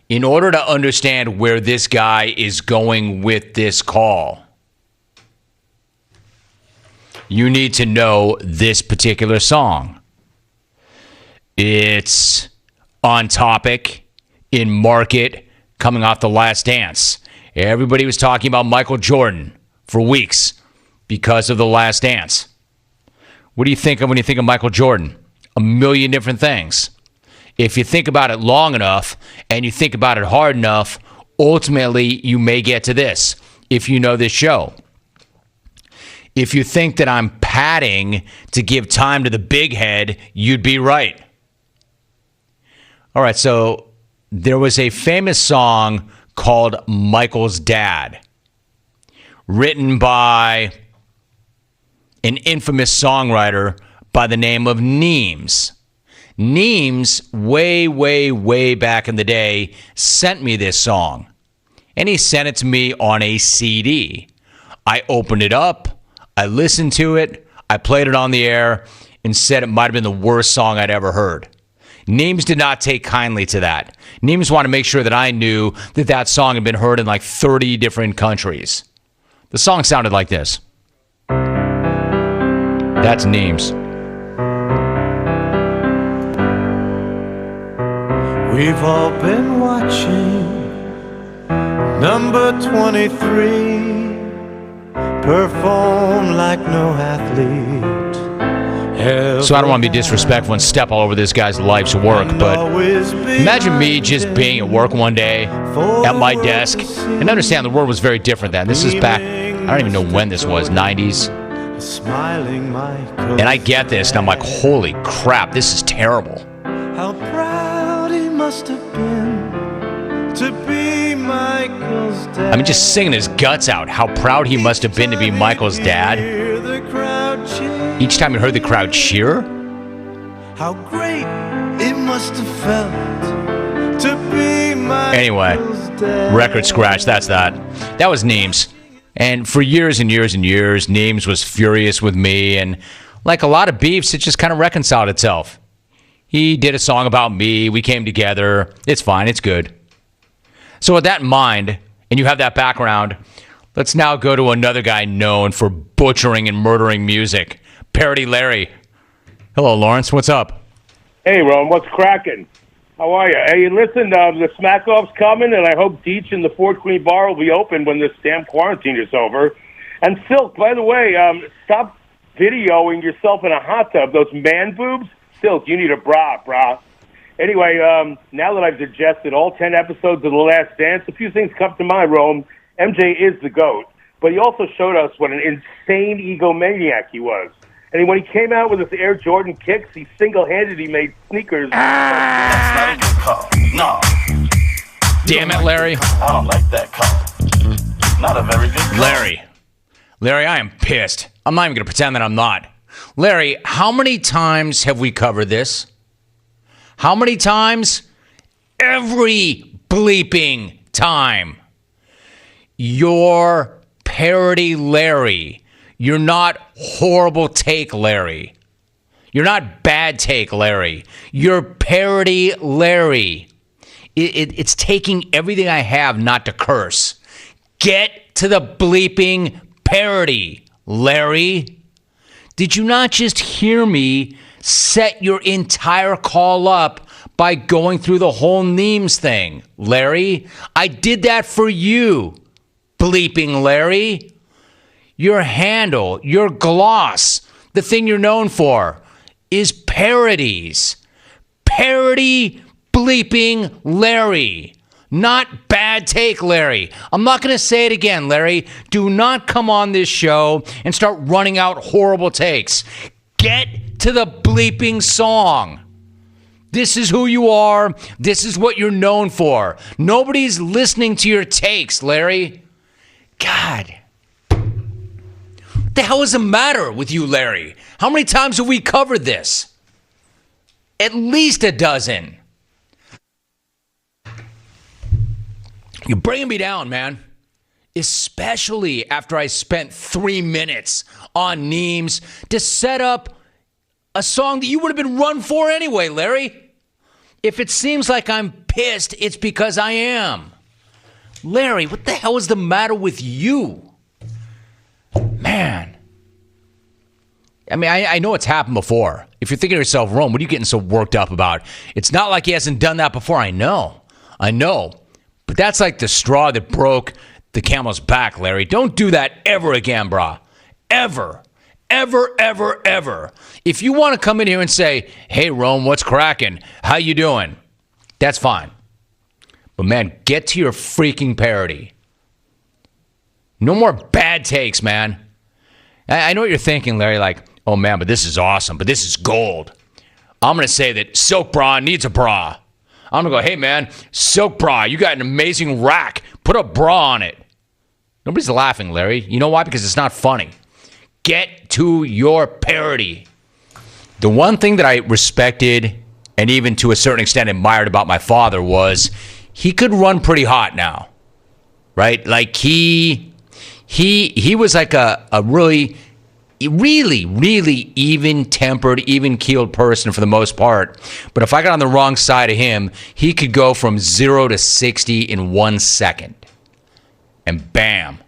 in order to understand where this guy is going with this call, you need to know this particular song. It's on topic, in market, coming off The Last Dance. Everybody was talking about Michael Jordan for weeks because of The Last Dance. What do you think of when you think of Michael Jordan? A million different things. If you think about it long enough and you think about it hard enough, ultimately you may get to this if you know this show. If you think that I'm padding to give time to the big head, you'd be right. All right, so there was a famous song called Michael's Dad, written by an infamous songwriter by the name of Nemes. Nemes, way back in the day, sent me this song. And he sent it to me on a CD. I opened it up, I listened to it, I played it on the air, and said it might have been the worst song I'd ever heard. Nemes did not take kindly to that. Nemes wanted to make sure that I knew that that song had been heard in like 30 different countries. The song sounded like this. That's Nemes. We've all been watching number 23 perform like no athlete. So I don't want to be disrespectful and step all over this guy's life's work, but imagine me just being at work one day at my desk, and understand the world was very different then. This is back, I don't even know when this was, 90s. And I get this, and I'm like, holy crap, this is terrible. How proud he must have been to be Michael's dad. I mean, just singing his guts out, how proud he must have been to be Michael's dad. Each time he heard the crowd cheer. How great it must have felt to be Michael's Anyway, record scratch, that's that. That was Nemes. And for years and years and years, Nemes was furious with me. And like a lot of beefs, it just kind of reconciled itself. He did a song about me. We came together. It's fine. It's good. So with that in mind, and you have that background, let's now go to another guy known for butchering and murdering music, Parody Larry. Hello, Lawrence. What's up? Hey, Ron. What's cracking? How are you? Hey, listen, the Smack-Off's coming, and I hope Deech and the Fort Queen Bar will be open when this damn quarantine is over. And Silk, by the way, stop videoing yourself in a hot tub. Those man boobs? Silk, you need a bra, brah. Anyway, now that I've digested all 10 episodes of The Last Dance, a few things come to mind, Rome. MJ is the GOAT, but he also showed us what an insane egomaniac he was. And when he came out with his Air Jordan kicks, he single-handedly made sneakers. That's not a good call. No. Damn it, Larry. I don't like that call. Not a very good call. Larry, I am pissed. I'm not even going to pretend that I'm not. Larry, how many times have we covered this? How many times? Every bleeping time. You're Parody Larry. You're not horrible take Larry. You're not bad take Larry. You're Parody Larry. It's taking everything I have not to curse. Get to the bleeping parody, Larry. Did you not just hear me set your entire call up by going through the whole Nemes thing, Larry? I did that for you, bleeping Larry. Your handle, your gloss, the thing you're known for, is parodies. Parody bleeping Larry. Not bad take, Larry. I'm not going to say it again, Larry. Do not come on this show and start running out horrible takes. Get to the bleeping song. This is who you are. This is what you're known for. Nobody's listening to your takes, Larry. God. What the hell is the matter with you, Larry? How many times have we covered this? At least a dozen. You're bringing me down, man. Especially after I spent 3 minutes on Nemes to set up a song that you would have been run for anyway, Larry. If it seems like I'm pissed, it's because I am. Larry, what the hell is the matter with you? Man. I mean, I know it's happened before. If you're thinking to yourself, Rome, what are you getting so worked up about? It's not like he hasn't done that before. I know. But that's like the straw that broke the camel's back, Larry. Don't do that ever again, brah. Ever. If you want to come in here and say, hey, Rome, what's cracking? How you doing? That's fine. But, man, get to your freaking parody. No more bad takes, man. I know what you're thinking, Larry, like, oh, man, but this is awesome, but this is gold. I'm going to say that Silk Bra needs a bra. I'm going to go, hey, man, Silk Bra, you got an amazing rack. Put a bra on it. Nobody's laughing, Larry. You know why? Because it's not funny. Get to your parody. The one thing that I respected and even to a certain extent admired about my father was he could run pretty hot now, right? Like he was like a really even-tempered, even-keeled person for the most part. But if I got on the wrong side of him, he could go from 0 to 60 in 1 second. And bam.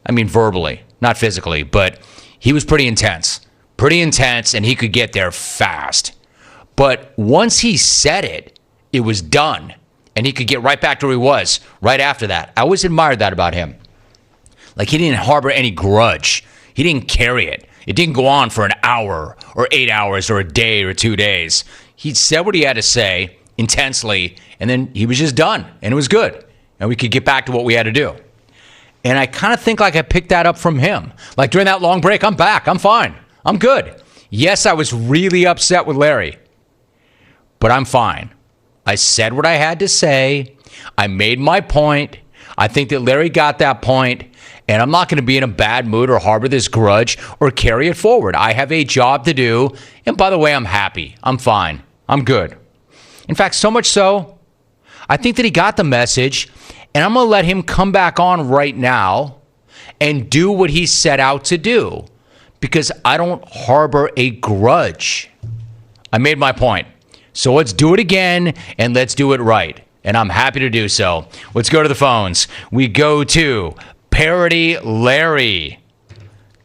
I mean, verbally, not physically, but he was pretty intense, and he could get there fast. But once he said it, it was done, and he could get right back to where he was right after that. I always admired that about him. Like, he didn't harbor any grudge. He didn't carry it. It didn't go on for an hour or 8 hours or a day or 2 days. He said what he had to say intensely, and then he was just done, and it was good. And we could get back to what we had to do. And I kind of think like I picked that up from him. Like during that long break, I'm back. I'm fine. I'm good. Yes, I was really upset with Larry, but I'm fine. I said what I had to say. I made my point. I think that Larry got that point, and I'm not going to be in a bad mood or harbor this grudge or carry it forward. I have a job to do, and by the way, I'm happy. I'm fine. I'm good. In fact, so much so, I think that he got the message, and I'm going to let him come back on right now and do what he set out to do because I don't harbor a grudge. I made my point. So let's do it again, and let's do it right. And I'm happy to do so. Let's go to the phones. We go to Parody Larry.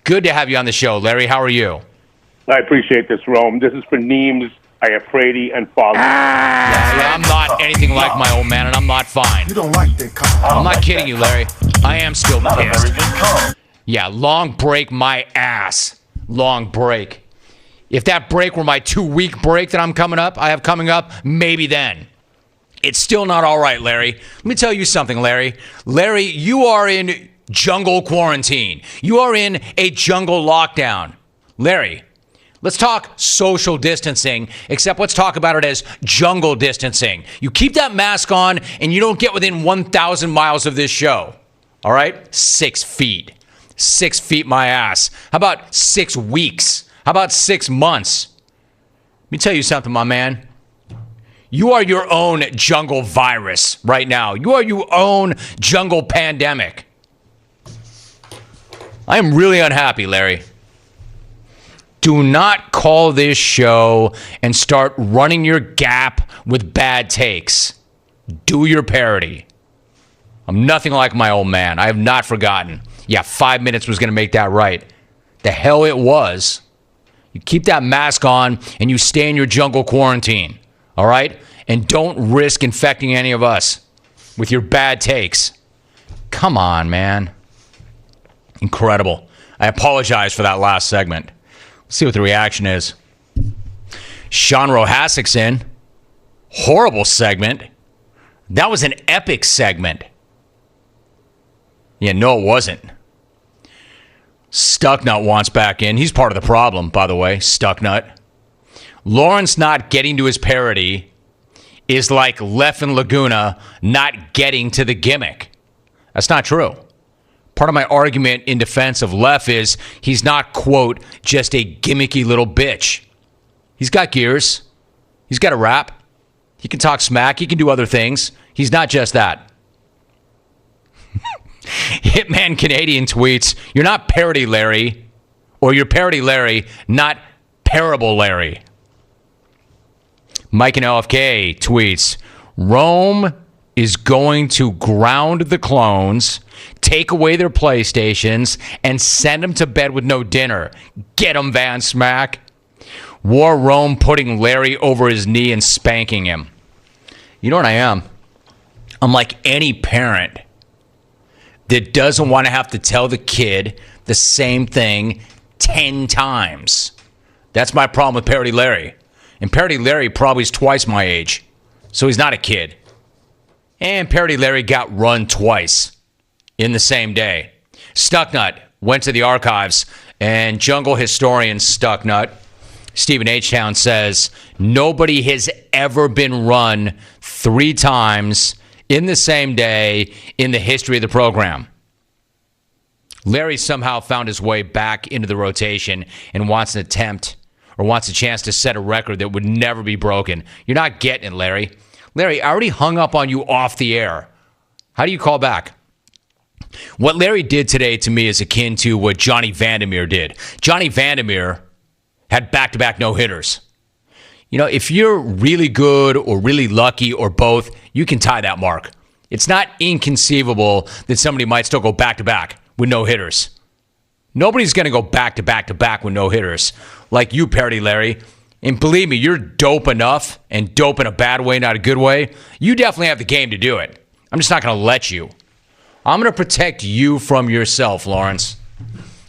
Good to have you on the show, Larry. How are you? I appreciate this, Rome. This is for Nemes, Iafredi, and Father. Yeah, I'm not anything like my old man, and I'm not fine. You don't like that comment. I'm not kidding you, Larry. I am still Not a pissed. very good comment. Yeah, long break my ass. Long break. If that break were my 2-week break that I have coming up, maybe then. It's still not all right, Larry. Let me tell you something, Larry. Larry, you are in jungle quarantine. You are in a jungle lockdown. Larry, let's talk social distancing, except let's talk about it as jungle distancing. You keep that mask on and you don't get within 1,000 miles of this show. All right? 6 feet. 6 feet my ass. How about 6 weeks? How about 6 months? Let me tell you something, my man. You are your own jungle virus right now. You are your own jungle pandemic. I am really unhappy, Larry. Do not call this show and start running your gap with bad takes. Do your parody. I'm nothing like my old man. I have not forgotten. Yeah, 5 minutes was going to make that right. The hell it was. You keep that mask on and you stay in your jungle quarantine. All right? And don't risk infecting any of us with your bad takes. Come on, man. Incredible. I apologize for that last segment. Let's see what the reaction is. Sean Rohasik's in. Horrible segment. That was an epic segment. Yeah, no, it wasn't. Stucknut wants back in. He's part of the problem, by the way, Stucknut. Lawrence not getting to his parody is like Lef and Laguna not getting to the gimmick. That's not true. Part of my argument in defense of Lef is he's not, quote, just a gimmicky little bitch. He's got gears. He's got a rap. He can talk smack. He can do other things. He's not just that. Hitman Canadian tweets, you're not Parody Larry, or you're Parody Larry, not Parable Larry. Mike and LFK tweets, Rome is going to ground the clones, take away their PlayStations, and send them to bed with no dinner. Get them, Van Smack. War Rome putting Larry over his knee and spanking him. You know what I am? I'm like any parent that doesn't want to have to tell the kid the same thing 10 times. That's my problem with Parody Larry. And Parody Larry probably is twice my age, so he's not a kid. And Parody Larry got run twice in the same day. Stucknut went to the archives, and jungle historian Stucknut, Stephen H-Town, says nobody has ever been run 3 times in the same day in the history of the program. Larry somehow found his way back into the rotation and wants a chance to set a record that would never be broken. You're not getting it, Larry. Larry, I already hung up on you off the air. How do you call back? What Larry did today to me is akin to what Johnny Vandermeer did. Johnny Vandermeer had back-to-back no-hitters. You know, if you're really good or really lucky or both, you can tie that mark. It's not inconceivable that somebody might still go back-to-back with no-hitters. Nobody's going to go back-to-back-to-back with no-hitters like you, Parody Larry. And believe me, you're dope enough, and dope in a bad way, not a good way. You definitely have the game to do it. I'm just not going to let you. I'm going to protect you from yourself, Lawrence.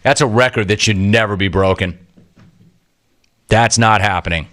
That's a record that should never be broken. That's not happening.